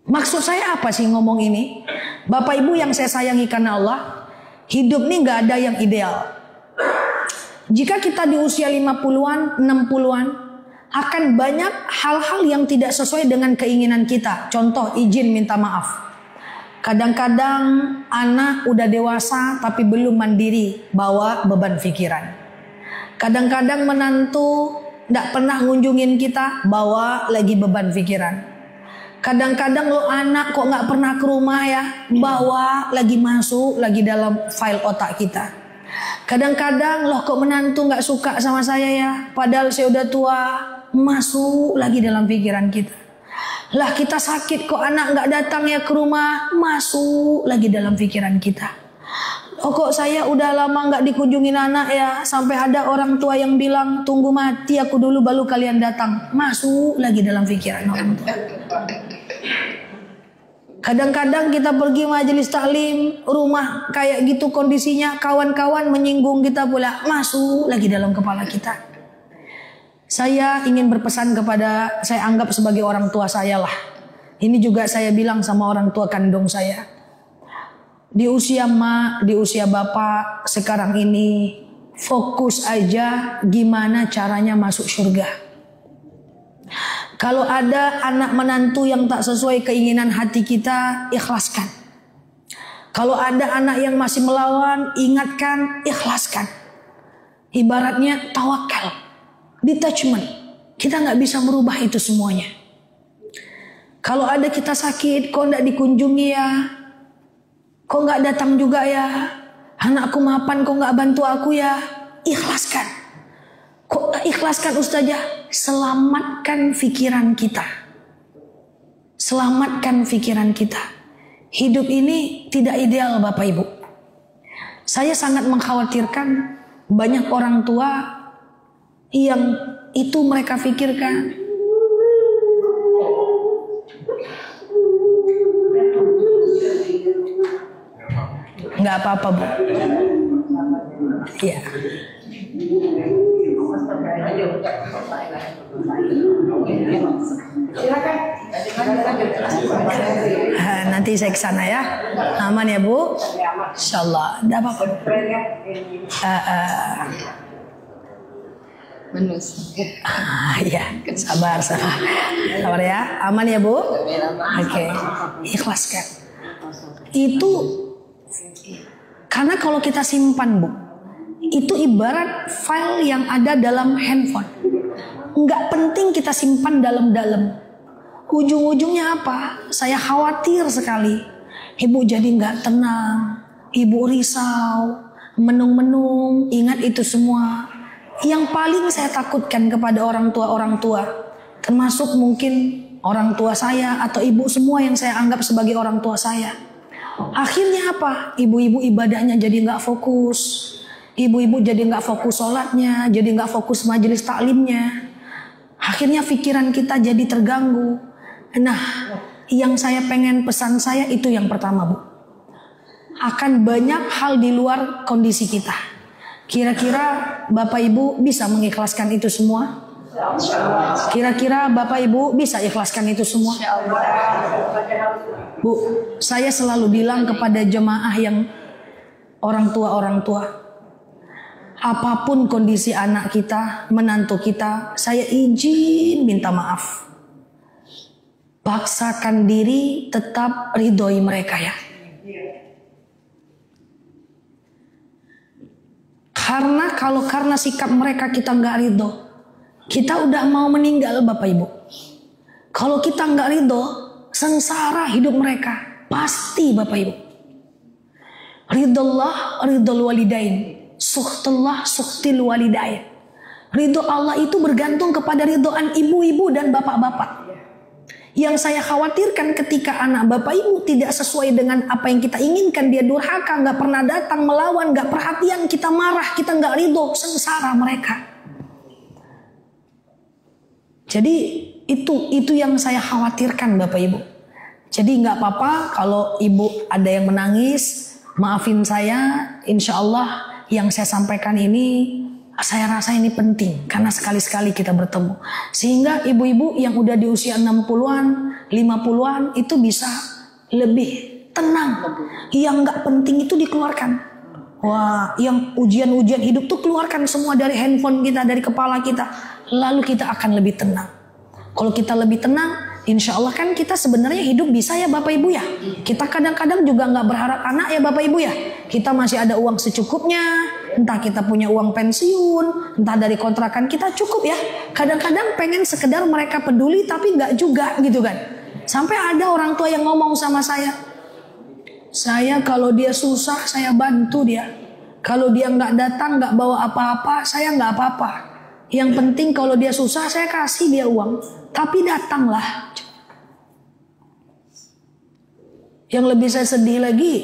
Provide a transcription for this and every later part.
Maksud saya apa sih ngomong ini? Bapak Ibu yang saya sayangi karena Allah, hidup nih gak ada yang ideal. Jika kita di usia 50-an, 60-an, akan banyak hal-hal yang tidak sesuai dengan keinginan kita. Contoh, izin minta maaf. Kadang-kadang anak udah dewasa tapi belum mandiri, bawa beban pikiran. Kadang-kadang menantu gak pernah ngunjungin kita, bawa lagi beban pikiran. Kadang-kadang lo anak kok gak pernah ke rumah ya, bawa lagi masuk lagi dalam file otak kita. Kadang-kadang loh kok menantu gak suka sama saya ya, padahal saya udah tua, masuk lagi dalam pikiran kita. Lah kita sakit kok anak gak datang ya ke rumah, masuk lagi dalam pikiran kita. Oh kok saya udah lama gak dikunjungin anak ya, sampai ada orang tua yang bilang tunggu mati aku dulu baru kalian datang, masuk lagi dalam pikiran orang tua. Kadang-kadang kita pergi majelis taklim, rumah kayak gitu kondisinya, kawan-kawan menyinggung kita pula, masuk lagi dalam kepala kita. Saya ingin berpesan kepada, saya anggap sebagai orang tua saya lah. Ini juga saya bilang sama orang tua kandung saya. Di usia mak, di usia bapak sekarang ini, fokus aja gimana caranya masuk surga. Kalau ada anak menantu yang tak sesuai keinginan hati kita, ikhlaskan. Kalau ada anak yang masih melawan, ingatkan, ikhlaskan. Ibaratnya tawakal, detachment. Kita nggak bisa merubah itu semuanya. Kalau ada kita sakit, kok nggak dikunjungi ya? Kok nggak datang juga ya? Anakku mapan, kok nggak bantu aku ya? Ikhlaskan. Kok nggak ikhlaskan Ustazah? Selamatkan pikiran kita. Selamatkan pikiran kita. Hidup ini tidak ideal Bapak Ibu. Saya sangat mengkhawatirkan banyak orang tua yang itu mereka pikirkan. Nggak apa-apa Bu. Iya. Nanti saya ke sana ya. Aman ya Bu? Insyaallah. Enggak apa-apa. Ya, sabar ya. Aman ya Bu? Oke. Ikhlaskan. Itu karena kalau kita simpan Bu, itu ibarat file yang ada dalam handphone. Nggak penting kita simpan dalam-dalam. Ujung-ujungnya apa? Saya khawatir sekali. Ibu jadi nggak tenang. Ibu risau, menung-menung, ingat itu semua. Yang paling saya takutkan kepada orang tua, termasuk mungkin orang tua saya atau ibu semua yang saya anggap sebagai orang tua saya. Akhirnya apa? Ibu-ibu ibadahnya jadi nggak fokus. Ibu-ibu jadi nggak fokus sholatnya, jadi nggak fokus majelis taklimnya. Akhirnya pikiran kita jadi terganggu. Nah, yang saya pengen pesan saya itu yang pertama Bu. Akan banyak hal di luar kondisi kita. Kira-kira Bapak Ibu bisa mengikhlaskan itu semua? Kira-kira Bapak Ibu bisa ikhlaskan itu semua? Bu, saya selalu bilang kepada jemaah yang orang tua, apapun kondisi anak kita, menantu kita, saya izin minta maaf. Paksakan diri tetap ridhoi mereka ya. Karena kalau karena sikap mereka kita nggak ridho, kita udah mau meninggal Bapak Ibu. Kalau kita nggak ridho, sengsara hidup mereka. Pasti Bapak Ibu. Ridullah, ridul walidain. Suhtullah, suhtil walidain. Ridho Allah itu bergantung kepada ridhoan ibu-ibu dan bapak-bapak. Yang saya khawatirkan ketika anak Bapak Ibu tidak sesuai dengan apa yang kita inginkan, dia durhaka, nggak pernah datang, melawan, nggak perhatian, kita marah, kita nggak ridho, sengsara mereka. Jadi itu yang saya khawatirkan Bapak Ibu. Jadi nggak apa-apa kalau ibu ada yang menangis, maafin saya. Insya Allah yang saya sampaikan ini Saya rasa ini penting karena sekali-sekali kita bertemu. Sehingga ibu-ibu yang udah di usia 60-an, 50-an itu bisa lebih tenang. Yang nggak penting itu dikeluarkan. Wah, yang ujian-ujian hidup tuh keluarkan semua dari handphone kita, dari kepala kita. Lalu kita akan lebih tenang. Kalau kita lebih tenang, insya Allah kan kita sebenarnya hidup bisa ya Bapak Ibu ya. Kita kadang-kadang juga nggak berharap anak ya Bapak Ibu ya. Kita masih ada uang secukupnya. Entah kita punya uang pensiun, entah dari kontrakan kita cukup ya. Kadang-kadang pengen sekedar mereka peduli tapi nggak juga gitu kan. Sampai ada orang tua yang ngomong sama saya kalau dia susah saya bantu dia. Kalau dia nggak datang nggak bawa apa-apa saya nggak apa-apa. Yang penting kalau dia susah saya kasih dia uang. Tapi datanglah. Yang lebih saya sedih lagi,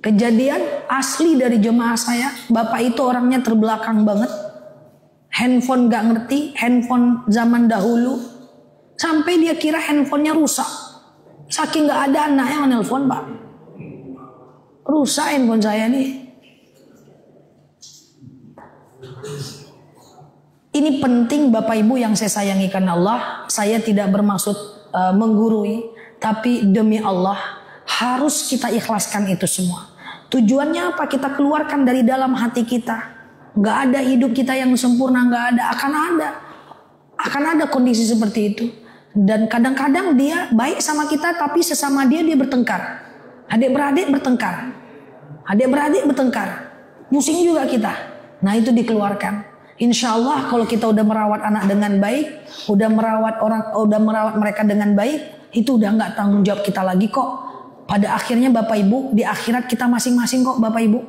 kejadian asli dari jemaah saya. Bapak itu orangnya terbelakang banget. Handphone nggak ngerti, handphone zaman dahulu. Sampai dia kira handphonenya rusak. Saking nggak ada anak yang menelpon Pak. Rusak handphone saya nih. Ini penting Bapak Ibu yang saya sayangi karena Allah. Saya tidak bermaksud menggurui. Tapi demi Allah harus kita ikhlaskan itu semua. Tujuannya apa? Kita keluarkan dari dalam hati kita. Nggak ada hidup kita yang sempurna, nggak ada. Akan ada kondisi seperti itu. Dan kadang-kadang dia baik sama kita tapi sesama dia bertengkar. Adik-beradik bertengkar. Pusing juga kita. Nah itu dikeluarkan. Insya Allah kalau kita udah merawat anak dengan baik, udah merawat mereka dengan baik, itu udah nggak tanggung jawab kita lagi kok. Pada akhirnya Bapak Ibu, di akhirat kita masing-masing kok Bapak Ibu.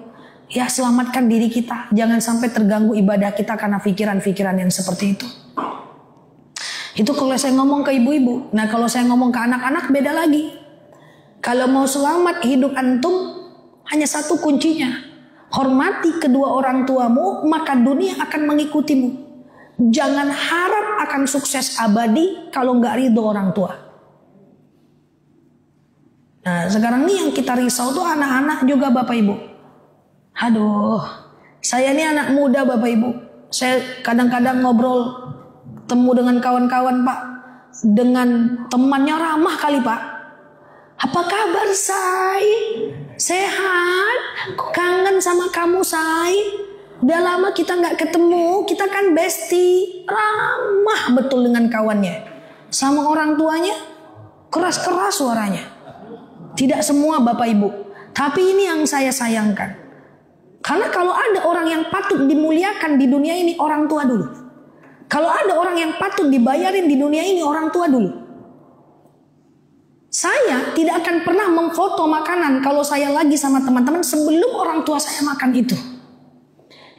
Ya selamatkan diri kita. Jangan sampai terganggu ibadah kita karena pikiran-pikiran yang seperti itu. Itu kalau saya ngomong ke ibu-ibu. Nah kalau saya ngomong ke anak-anak beda lagi. Kalau mau selamat hidup antum, hanya satu kuncinya. Hormati kedua orang tuamu, maka dunia akan mengikutimu. Jangan harap akan sukses abadi kalau nggak ridho orang tua. Nah sekarang nih yang kita risau tuh anak-anak juga Bapak Ibu. Aduh, saya ini anak muda Bapak Ibu. Saya kadang-kadang ngobrol, temu dengan kawan-kawan Pak, dengan temannya ramah kali Pak. Apa kabar Say? Sehat? Kangen sama kamu Say? Udah lama kita nggak ketemu, kita kan bestie. Ramah betul dengan kawannya. Sama orang tuanya keras-keras suaranya. Tidak semua Bapak Ibu, tapi ini yang saya sayangkan. Karena kalau ada orang yang patut dimuliakan di dunia ini, orang tua dulu. Kalau ada orang yang patut dibayarin di dunia ini, orang tua dulu. Saya tidak akan pernah memfoto makanan kalau saya lagi sama teman-teman sebelum orang tua saya makan itu.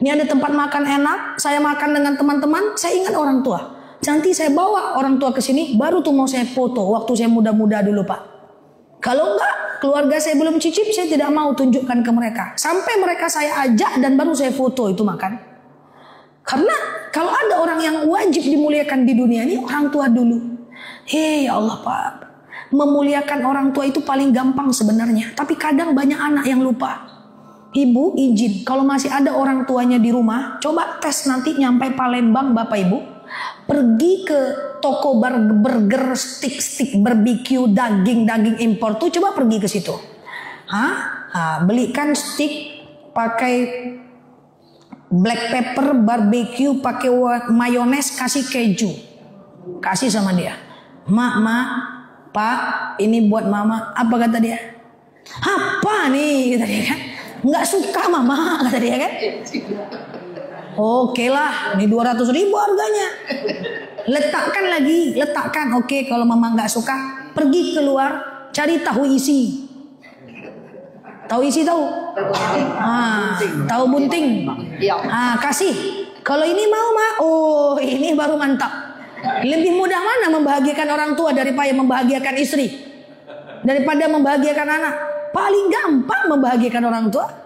Ini ada tempat makan enak, saya makan dengan teman-teman, saya ingat orang tua. Nanti saya bawa orang tua ke sini, baru tuh mau saya foto waktu saya muda-muda dulu Pak. Kalau enggak, keluarga saya belum cicip, saya tidak mau tunjukkan ke mereka. Sampai mereka saya ajak dan baru saya foto itu makan. Karena kalau ada orang yang wajib dimuliakan di dunia ini, orang tua dulu. Hei ya Allah Pak, memuliakan orang tua itu paling gampang sebenarnya. Tapi kadang banyak anak yang lupa. Ibu izin, kalau masih ada orang tuanya di rumah, coba tes nanti nyampe Palembang Bapak Ibu. Pergi ke toko burger, stick barbecue, daging impor tuh, coba pergi ke situ. Belikan stick pakai black pepper, barbecue, pakai mayones, kasih keju. Kasih sama dia. Mak, Pak, ini buat mama. Apa kata dia? Apa nih? Kata dia kan. Nggak suka mama, kata dia kan. Oke lah, ini 200.000 harganya. Letakkan. Oke, kalau mama nggak suka, pergi keluar, cari tahu isi. Tahu isi tahu? Tahu bunting. Kasih. Kalau ini mau mak, oh ini baru mantap. Lebih mudah mana membahagiakan orang tua daripada membahagiakan istri, daripada membahagiakan anak? Paling gampang membahagiakan orang tua.